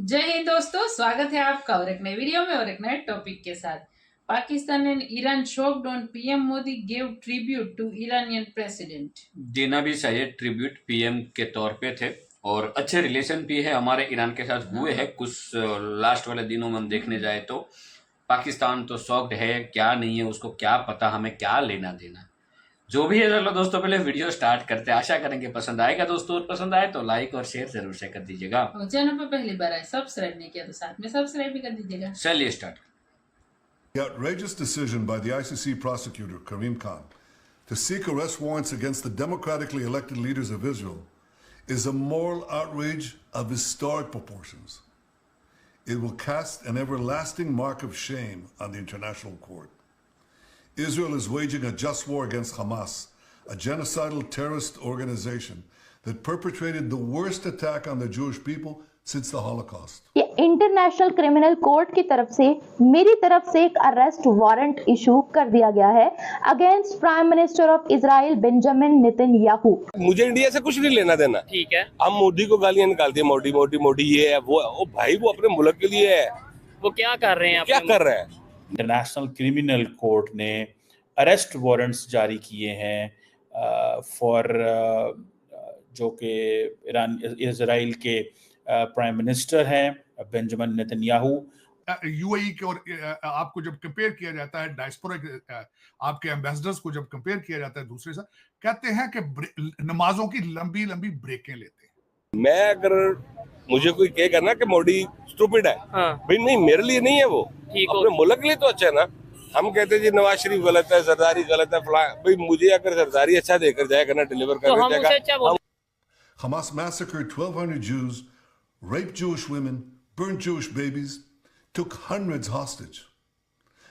जय हिंद दोस्तों, स्वागत है आपका और एक नए वीडियो में और एक नए टॉपिक के साथ। Pakistan and Iran shocked on PM Modi give tribute to Iranian president. देना भी चाहिए ट्रिब्यूट, पीएम के तौर पे थे और अच्छे रिलेशन भी है हमारे ईरान के साथ हुए हैं कुछ लास्ट वाले दिनों में हम देखने जाए तो। पाकिस्तान तो शॉक्ड है, क्या नहीं है उसको क्या पता, हमें क्या लेना देना। जो भी है, चलो दोस्तों पहले वीडियो स्टार्ट करते हैं। आशा करेंगे पसंद आएगा दोस्तों, और पसंद आए तो लाइक और शेयर जरूर से कर दीजिएगा। और चैनल पर पहली बार आए, सब्सक्राइब नहीं किया तो साथ में सब्सक्राइब भी कर दीजिएगा। चलिए start. The outrageous decision by the ICC prosecutor, Karim Khan, to seek arrest warrants against the democratically elected leaders of Israel is a moral outrage of historic proportions. It will cast an everlasting mark of shame on the international court. Israel is waging a just war against Hamas, a genocidal terrorist organization that perpetrated the worst attack on the Jewish people since the Holocaust. ये international criminal court की तरफ से मेरी तरफ से एक arrest warrant issue कर दिया गया है against prime minister of Israel Benjamin Netanyahu. मुझे इंडिया से कुछ नहीं लेना देना। ठीक है, हम मोदी को गालियां निकालते हैं, मोदी मोदी मोदी ये है वो भाई वो अपने मुल्क के लिए है। वो क्या कर रहे हैं? क्या कर रहे हैं? इंटरनेशनल क्रिमिनल कोर्ट ने अरेस्ट वारंट्स जारी किए हैं फॉर जो कि ईरान इजराइल के प्राइम मिनिस्टर हैं बेंजामिन नेतन्याहू। यूएई के और आपको जब कंपेयर किया जाता है डायस्पोरा आपके एम्बेसडर्स को जब कंपेयर किया जाता है दूसरे से, कहते हैं कि नमाजों की लंबी लंबी ब्रेकें लेते हैं। मैं अगर मुझे कोई कहेगा ना कि मोदी स्टूपिड है, भाई नहीं, मेरे लिए नहीं है वो, अपने मुल्क के लिए तो अच्छा है ना। हम कहते हैं जी नवाज शरीफ गलत है, जरदारी गलत है, फला, भाई मुझे अगर जरदारी अच्छा देकर जाएगा ना, डिलीवर कर जाएगा। Hamas massacred 1,200 Jews, raped Jewish women, burnt Jewish babies, took hundreds hostage.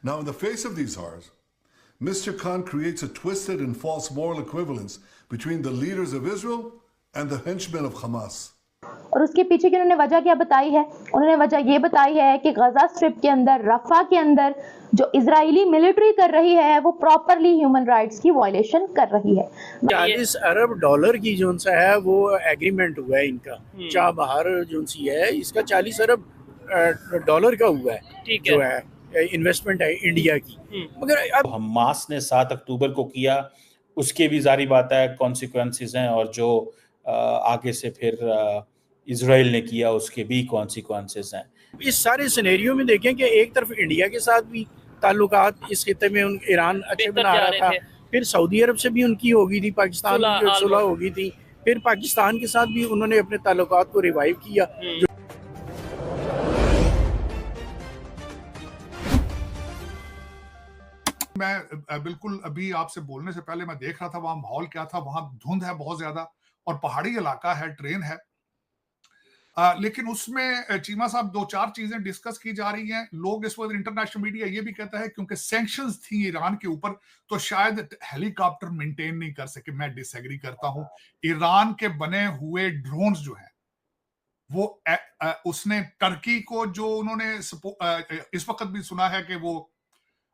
Now, in the face of these horrors, Mr. Khan creates a twisted and false moral equivalence between the leaders of Israel and the henchmen of Hamas. और उसके पीछे की उन्होंने वजह क्या बताई है? उन्होंने वजह ये बताई है कि गजा स्ट्रिप के अंदर, रफा के अंदर जो इजरायली मिलिट्री कर रही है वो प्रॉपरली ह्यूमन राइट्स की वायलेशन कर रही है। 40 अरब डॉलर की जो सा है वो एग्रीमेंट हुआ है इनका, चाबहार जो सी है इसका 40 अरब डॉलर का हुआ है, जो है इन्वेस्टमेंट है इंडिया की। मगर अब हमास ने 7 अक्टूबर को किया, उसके भी जारी बात है कॉन्सिक्वेंसेस हैं, और जो आगे से फिर इजराइल ने किया उसके भी कॉन्सिक्वेंसेस हैं। इस सारे सिनेरियो में देखें कि एक तरफ इंडिया के साथ भी ताल्लुकात इस खिते में ईरान अच्छे बना रहा था, फिर सऊदी अरब से भी उनकी हो गई थी, पाकिस्तान की सुलह हो गई थी, फिर पाकिस्तान के साथ भी उन्होंने अपने ताल्लुकात को रिवाइव किया। मैं बिल्कुल अभी आपसे बोलने से पहले मैं देख रहा था वहां माहौल क्या था। वहां धुंध है बहुत ज्यादा और पहाड़ी इलाका है, ट्रेन है, लेकिन उसमें चीमा साहब 2-4 चीजें डिस्कस की जा रही हैं। लोग इस वक्त इंटरनेशनल मीडिया ये भी कहता है क्योंकि सैंक्शंस थी ईरान के ऊपर तो शायद हेलीकॉप्टर मेंटेन नहीं कर सके। मैं डिसएग्री करता हूं। ईरान के बने हुए ड्रोन्स जो हैं वो उसने टर्की को जो उन्होंने इस वक्त भी सुना है कि वो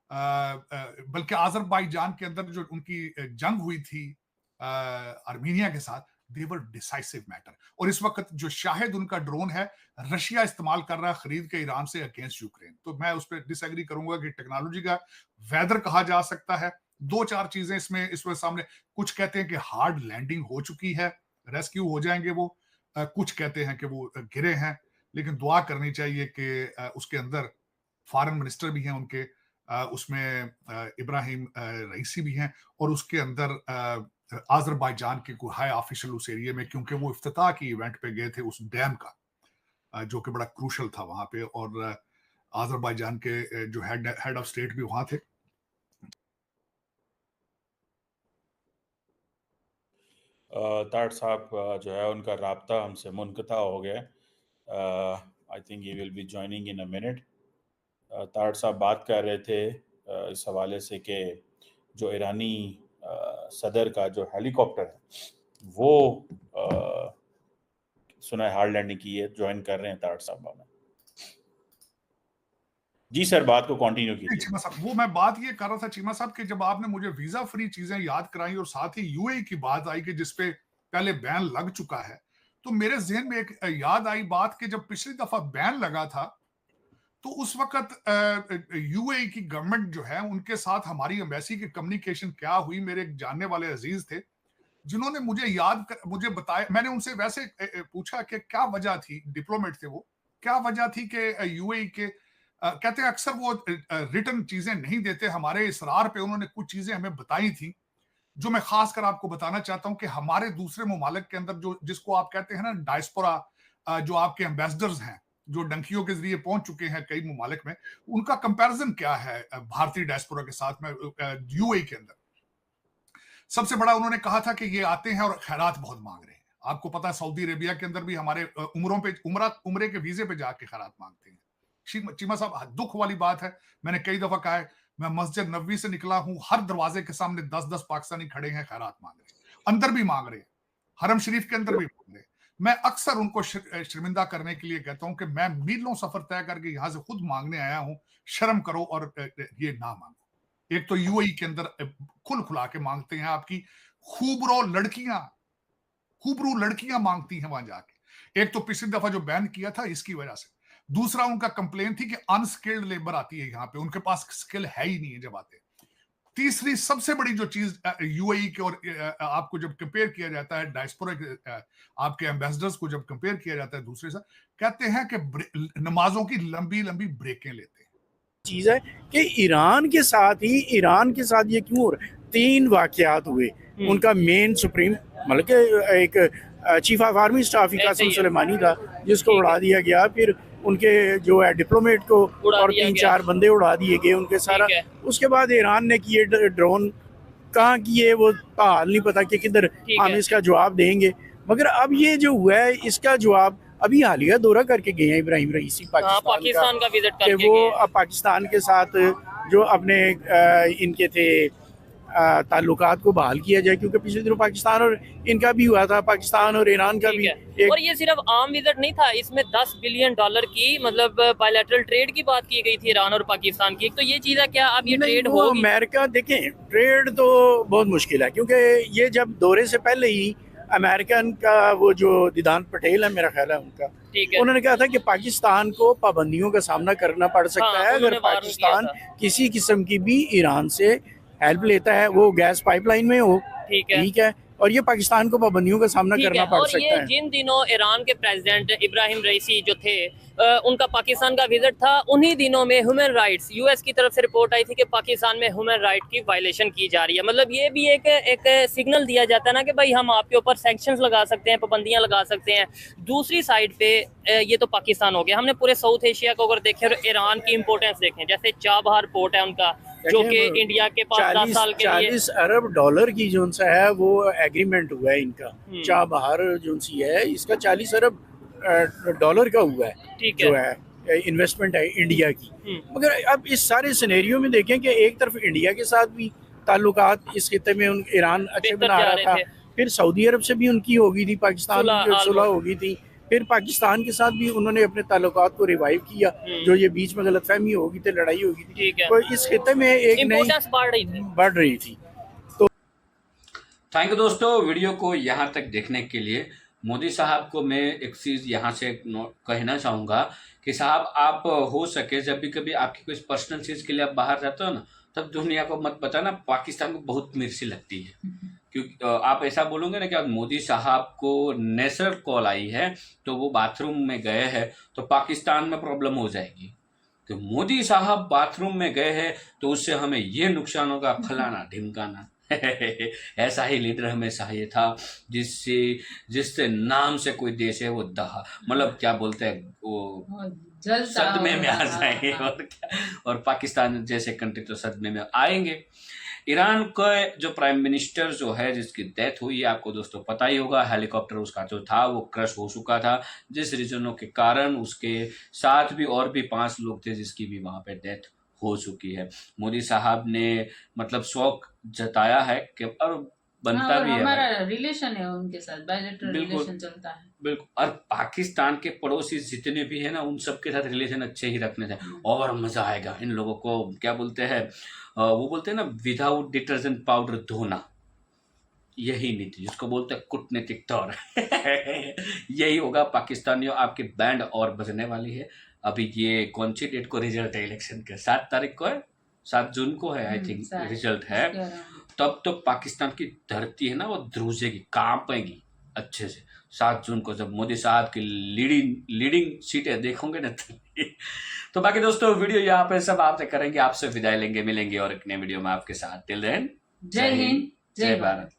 बल्कि आजरबाईजान के अंदर जो उनकी जंग हुई थी आर्मीनिया के साथ, they were decisive matter। और इस वक्त जो शाहिद उनका ड्रोन है रशिया इस्तेमाल कर रहा है खरीद के ईरान से अगेंस्ट यूक्रेन। तो मैं उस पर डिसएग्री करूंगा कि टेक्नोलॉजी का वेदर कहा जा सकता है। 2-4 चीजें इसमें इस वक्त सामने। कुछ कहते हैं कि हार्ड लैंडिंग हो चुकी है, रेस्क्यू हो जाएंगे वो। कुछ कहते हैं कि वो गिरे हैं, लेकिन दुआ करनी चाहिए कि उसके अंदर फॉरेन मिनिस्टर भी हैं उनके, उसमें इब्राहिम रईसी भी हैं, और उसके अंदर आजरबाईजान के कोई हाई ऑफिशियल उस एरिया में, क्योंकि वो इफ्तिताह की इवेंट पे गए थे उस डैम का, जो कि बड़ा क्रूशल था वहां पे, और आजरबाईजान के जो हेड ऑफ स्टेट भी वहां थे। ताड़ साहब जो है उनका राब्ता हमसे मुनक़ता हो गया। I think he will be joining in a minute. ताड़ साहब बात कर रहे थे इस हवाले से कि जो ईरानी सदर का जो हेलीकॉप्टर है वो सुना है हार्ड लैंडिंग की है। ज्वाइन कर रहे हैं ताड़ साहब में। जी सर, बात को कंटिन्यू कीजिए। चीमा साहब, वो मैं बात ये कर रहा था चीमा साहब कि जब आपने मुझे वीजा फ्री चीजें याद कराई और साथ ही यूएई की बात आई कि जिसपे पहले बैन लग चुका है, तो मेरे जहन में एक याद आई बात कि जब पिछली दफा बैन लगा था तो उस वक्त यूएई की गवर्नमेंट जो है उनके साथ हमारी एम्बेसी की कम्युनिकेशन क्या हुई। मेरे एक जानने वाले अजीज थे जिन्होंने मुझे बताया, मैंने उनसे वैसे पूछा कि क्या वजह थी, डिप्लोमेट थे वो, क्या वजह थी कि यूएई के कहते हैं अक्सर वो रिटर्न चीजें नहीं देते। हमारे इसरार पे उन्होंने कुछ चीजें हमें बताई थी जो मैं खासकर आपको बताना चाहता हूं कि हमारे दूसरे ममालिक के अंदर जो जिसको आप कहते हैं ना डायस्पोरा, जो आपके एम्बेसडर्स हैं जो डंकियों के जरिए पहुंच चुके हैं कई ममालिक में, उनका कंपैरिजन क्या है भारतीय डायस्पोरा के साथ में यूएई के अंदर। सबसे बड़ा उन्होंने कहा था कि ये आते हैं और खैरात बहुत मांग रहे हैं। आपको पता है सऊदी अरेबिया के अंदर भी हमारे उम्रे के वीजे पे जाके खैरात मांगते हैं। चीमा साहब, दुख वाली बात है, मैंने कई दफा कहा है, मैं मस्जिद नबवी से निकला हूं, हर दरवाजे के सामने 10-10 पाकिस्तानी खड़े हैं, खैरात मांग रहे हैं, अंदर भी मांग रहे हैं, हरम शरीफ के अंदर भी मांग रहे हैं। मैं अक्सर उनको शर्मिंदा करने के लिए कहता हूं कि मैं मीलों सफर तय करके यहां से खुद मांगने आया हूं, शर्म करो और ये ना मांगो। एक तो यूएई के अंदर खुल खुला के मांगते हैं, आपकी खूबरू लड़कियां मांगती हैं वहां जाके। एक तो पिछली दफा जो बैन किया था इसकी वजह से, दूसरा उनका कंप्लेन थी कि अनस्किल्ड लेबर आती है यहाँ पे, उनके पास स्किल है ही नहीं है जब आते। तीसरी सबसे बड़ी जो चीज यूएई के और आपको जब कंपेयर किया जाता है डायस्पोरा के आपके एम्बेसडर्स को जब कंपेयर किया जाता है दूसरे से, कहते हैं कि नमाजों की लंबी लंबी ब्रेकें लेते हैं। चीज है कि ईरान के साथ ये क्यों हो रहा है। 3 वाकयात हुए, उनका मेन सुप्रीम मतलब कि एक chief of army staff Qasem Soleimani था जिसको उड़ा दिया गया, फिर उनके जो है डिप्लोमेट को और 3-4 बंदे उड़ा दिए गए उनके सारा। उसके बाद ईरान ने किए ड्रोन, कहाँ किए वो हाल नहीं पता कि किधर हम इसका जवाब देंगे। मगर अब ये जो हुआ है इसका जवाब अभी हालिया दौरा करके गए हैं इब्राहिम रईसी पाकिस्तान का विजिट करके कि वो अब पाकिस्तान के साथ जो अपने इनके थे ताल्लुकात को बहाल किया जाए, क्योंकि पिछले दिनों पाकिस्तान और इनका भी हुआ था, पाकिस्तान और ईरान का भी और ये सिर्फ आम विजिट नहीं था, इसमें $10 बिलियन की मतलब बायलैटरल ट्रेड की बात की गई थी ईरान और पाकिस्तान की। तो ये चीज है क्या अब ये ट्रेड हो? अमेरिका देखें, ट्रेड तो बहुत मुश्किल है, क्योंकि ये जब दौरे से पहले ही अमेरिकन का वो जो दिदान पटेल है मेरा ख्याल है उनका, उन्होंने कहा था कि पाकिस्तान को पाबंदियों का सामना करना पड़ सकता है अगर पाकिस्तान किसी किस्म की भी ईरान से हेल्प लेता है, वो गैस पाइपलाइन में हो। ठीक है, और ये पाकिस्तान को पाबंदियों का सामना करना पड़ सकता है। जिन दिनों ईरान के प्रेसिडेंट इब्राहिम रईसी जो थे उनका पाकिस्तान का विजिट था, उन्हीं दिनों में ह्यूमन राइट्स यूएस की तरफ से रिपोर्ट आई थी कि पाकिस्तान में ह्यूमन राइट की वायलेशन की जा रही है। मतलब ये भी एक सिग्नल दिया जाता है ना कि भाई हम आपके ऊपर सैंक्शंस लगा सकते हैं, पाबंदियां लगा सकते हैं। दूसरी साइड पे ये तो पाकिस्तान हो गया, हमने पूरे साउथ एशिया को अगर देखें और ईरान की इंपोर्टेंस देखें, जैसे चाबहार पोर्ट है उनका जो कि इंडिया के पास 10 साल के लिए $40 अरब की जो है वो एग्रीमेंट हुआ है इनका। चाबहार जो सी है इसका $40 अरब का हुआ है जो है इन्वेस्टमेंट है इंडिया की। मगर अब इस सारे सिनेरियो में देखें कि एक तरफ इंडिया के साथ भी ताल्लुकात इस खिते में ईरान अच्छे बना रहा था, फिर सऊदी अरब से भी उनकी हो गई थी, पाकिस्तान की सुलह हो गई थी, फिर पाकिस्तान के साथ भी उन्होंने अपने ताल्लुकात को रिवाइव किया, जो ये बीच में गलतफहमी हो गई थी, लड़ाई हो गई थी, तो इस खिते में एक नई बढ़ रही थी। तो थैंक यू दोस्तों, वीडियो को यहाँ तक देखने के लिए। मोदी साहब को मैं एक चीज़ यहाँ से कहना चाहूँगा कि साहब आप हो सके जब भी कभी आपकी कोई पर्सनल चीज़ के लिए आप बाहर जाते हो ना, तब दुनिया को मत बताना पाकिस्तान को बहुत मिर्ची लगती है, क्योंकि आप ऐसा बोलोगे ना कि मोदी साहब को नेचुरल कॉल आई है तो वो बाथरूम में गए हैं तो पाकिस्तान में प्रॉब्लम हो जाएगी। तो मोदी साहब बाथरूम में गए हैं तो उससे हमें ये नुकसान होगा, फलाना ढिमकाना। ऐसा ही लीडर हमेशा ये था जिससे नाम से कोई देश है वो दहा, मतलब क्या बोलते हैं वो सदमे में आ जाएंगे और पाकिस्तान जैसे कंट्री तो सदमे में आएंगे। ईरान का जो प्राइम मिनिस्टर जो है जिसकी डेथ हुई है आपको दोस्तों पता ही होगा, हेलीकॉप्टर उसका जो था वो क्रश हो चुका था, जिस रीजनों के कारण उसके साथ भी और भी 5 लोग थे जिसकी भी वहां पे डेथ हो चुकी है। मोदी साहब ने मतलब शौक जताया है कि और बनता भी है, हमारा रिलेशन है उनके साथ, बायलैटरल रिलेशन चलता है बिल्कुल। और पाकिस्तान के पड़ोसी जितने भी है ना उन सब के साथ रिलेशन अच्छे ही रखने चाहिए और मजा आएगा। इन लोगों को क्या बोलते हैं, वो बोलते हैं ना विदाउट डिटर्जेंट पाउडर धोना, यही नीति जिसको बोलते हैं कूटनीतिक तौर यही होगा। पाकिस्तानियों आपकी बैंड और बजने वाली है। अभी ये कौन सी डेट को रिजल्ट है इलेक्शन के? 7 तारीख को है, 7 जून को है आई थिंक रिजल्ट है। तब तो पाकिस्तान की धरती है ना वो ध्रुजेगी, कांपेगी अच्छे से। 7 जून को जब मोदी साहब की लीडिंग सीटें देखोगे ना तो बाकी दोस्तों वीडियो यहाँ पे सब आपसे करेंगे, आपसे विदाई लेंगे, मिलेंगे और एक नए वीडियो में आपके साथ। टिल देन जय हिंद, जय भारत।